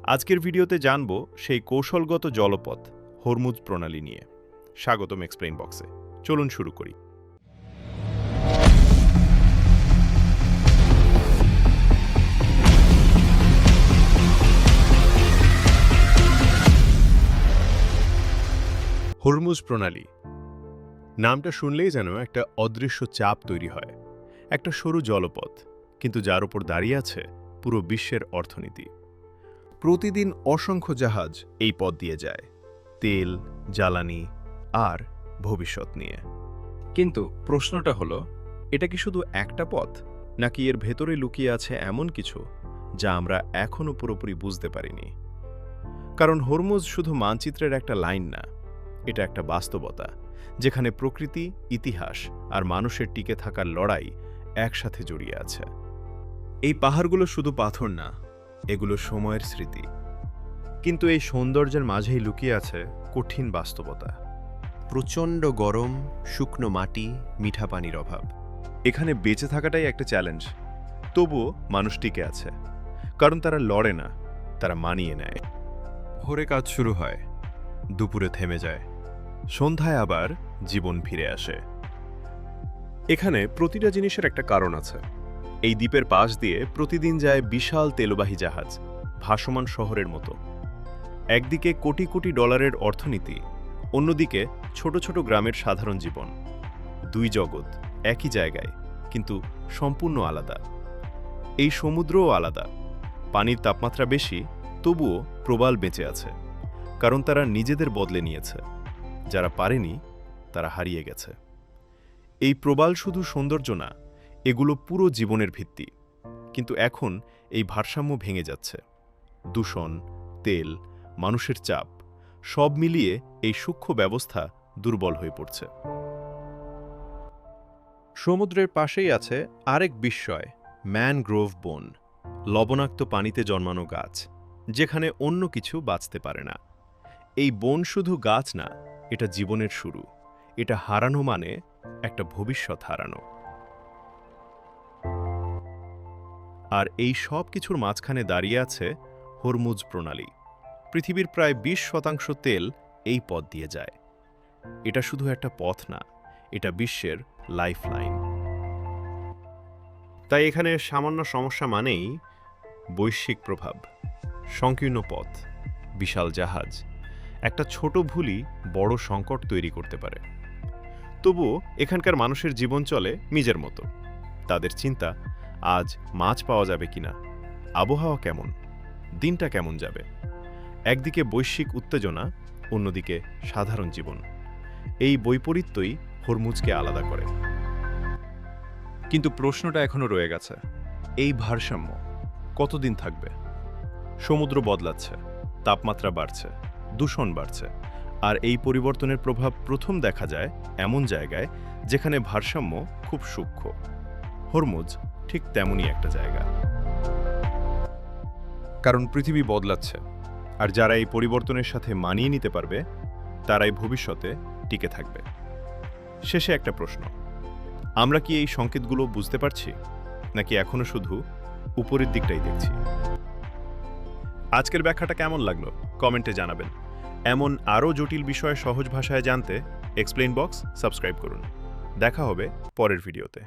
আজকের ভিডিওতে জানব সেই কৌশলগত জলপথ হরমুজ প্রণালী নিয়ে। স্বাগতম এক্সপ্লেইন বক্সে। চলুন শুরু করি। হরমুজ প্রণালী নামটা শুনলেই যেন একটা অদৃশ্য চাপ তৈরি হয়। একটা সরু জলপথ, কিন্তু যার উপর দাঁড়িয়ে আছে পুরো বিশ্বের অর্থনীতি। প্রতিদিন অসংখ্য জাহাজ এই পথ দিয়ে যায়, তেল, জ্বালানি আর ভবিষ্যৎ নিয়ে। কিন্তু প্রশ্নটা হলো, এটা কি শুধু একটা পথ, নাকি এর ভেতরে লুকিয়ে আছে এমন কিছু যা আমরা এখনও পুরোপুরি বুঝতে পারিনি? কারণ হরমুজ শুধু মানচিত্রের একটা লাইন না, এটা একটা বাস্তবতা যেখানে প্রকৃতি, ইতিহাস আর মানুষের টিকে থাকার লড়াই একসাথে জড়িয়ে আছে। এই পাহাড়গুলো শুধু পাথর না, এগুলো সময়ের স্মৃতি। কিন্তু এই সৌন্দর্যের মাঝেই লুকিয়ে আছে কঠিন বাস্তবতা। প্রচণ্ড গরম, শুকনো মাটি, মিঠা পানির অভাব। এখানে বেঁচে থাকাটাই একটা চ্যালেঞ্জ। তবুও মানুষ টিকে আছে, কারণ তারা লড়ে না, তারা মানিয়ে নেয়। ভোরে কাজ শুরু হয়, দুপুরে থেমে যায়, সন্ধ্যায় আবার জীবন ফিরে আসে। এখানে প্রতিটা জিনিসের একটা কারণ আছে। এই দ্বীপের পাশ দিয়ে প্রতিদিন যায় বিশাল তেলবাহী জাহাজ, ভাসমান শহরের মতো। একদিকে কোটি কোটি ডলারের অর্থনীতি, অন্যদিকে ছোট ছোট গ্রামের সাধারণ জীবন। দুই জগৎ একই জায়গায়, কিন্তু সম্পূর্ণ আলাদা। এই সমুদ্রও আলাদা। পানির তাপমাত্রা বেশি, তবুও প্রবাল বেঁচে আছে, কারণ তারা নিজেদের বদলে নিয়েছে। যারা পারেনি তারা হারিয়ে গেছে। এই প্রবাল শুধু সৌন্দর্য না, এগুলো পুরো জীবনের ভিত্তি। কিন্তু এখন এই ভারসাম্য ভেঙে যাচ্ছে। দূষণ, তেল, মানুষের চাপ সব মিলিয়ে এই সূক্ষ্ম ব্যবস্থা দুর্বল হয়ে পড়ছে। সমুদ্রের পাশেই আছে আরেক বিস্ময়, ম্যানগ্রোভ বন, লবণাক্ত পানিতে জন্মানো গাছ, যেখানে অন্য কিছু বাঁচতে পারে না। এই বন শুধু গাছ না, এটা জীবনের শুরু। এটা হারানো মানে একটা ভবিষ্যৎ হারানো। আর এই সব কিছুর মাঝখানে দাঁড়িয়ে আছে হরমুজ প্রণালী। পৃথিবীর প্রায় 20% তেল এই পথ দিয়ে যায়। এটা শুধু একটা পথ না, এটা বিশ্বের লাইফলাইন। তাই এখানে সামান্য সমস্যা মানেই বৈশ্বিক প্রভাব। সংকীর্ণ পথ, বিশাল জাহাজ, একটা ছোট ভুলই বড় সংকট তৈরি করতে পারে। তবুও এখানকার মানুষের জীবন চলে নিজের মতো। তাদের চিন্তা, আজ মাছ পাওয়া যাবে কিনা, আবহাওয়া কেমন, দিনটা কেমন যাবে। একদিকে বৈশ্বিক উত্তেজনা, অন্যদিকে সাধারণ জীবন। এই বৈপরীত্যই হরমুজকে আলাদা করে। কিন্তু প্রশ্নটা এখনো রয়ে গেছে, এই ভারসাম্য কতদিন থাকবে? সমুদ্র বদলাচ্ছে, তাপমাত্রা বাড়ছে, দূষণ বাড়ছে, আর এই পরিবর্তনের প্রভাব প্রথম দেখা যায় এমন জায়গায় যেখানে ভারসাম্য খুব সূক্ষ্ম। হরমুজ ঠিক তেমনই একটা জায়গা। কারণ পৃথিবী বদলাচ্ছে, আর যারা এই পরিবর্তনের সাথে মানিয়ে নিতে পারবে তারাই ভবিষ্যতে টিকে থাকবে। শেষে একটা প্রশ্ন, আমরা কি এই সংকেতগুলো বুঝতে পারছি, নাকি এখনো শুধু উপরের দিকটাই দেখছি? আজকের ব্যাখ্যাটা কেমন লাগলো কমেন্টে জানাবেন। এমন আরও জটিল বিষয়ে সহজ ভাষায় জানতে এক্সপ্লেইন বক্স সাবস্ক্রাইব করুন। দেখা হবে পরের ভিডিওতে।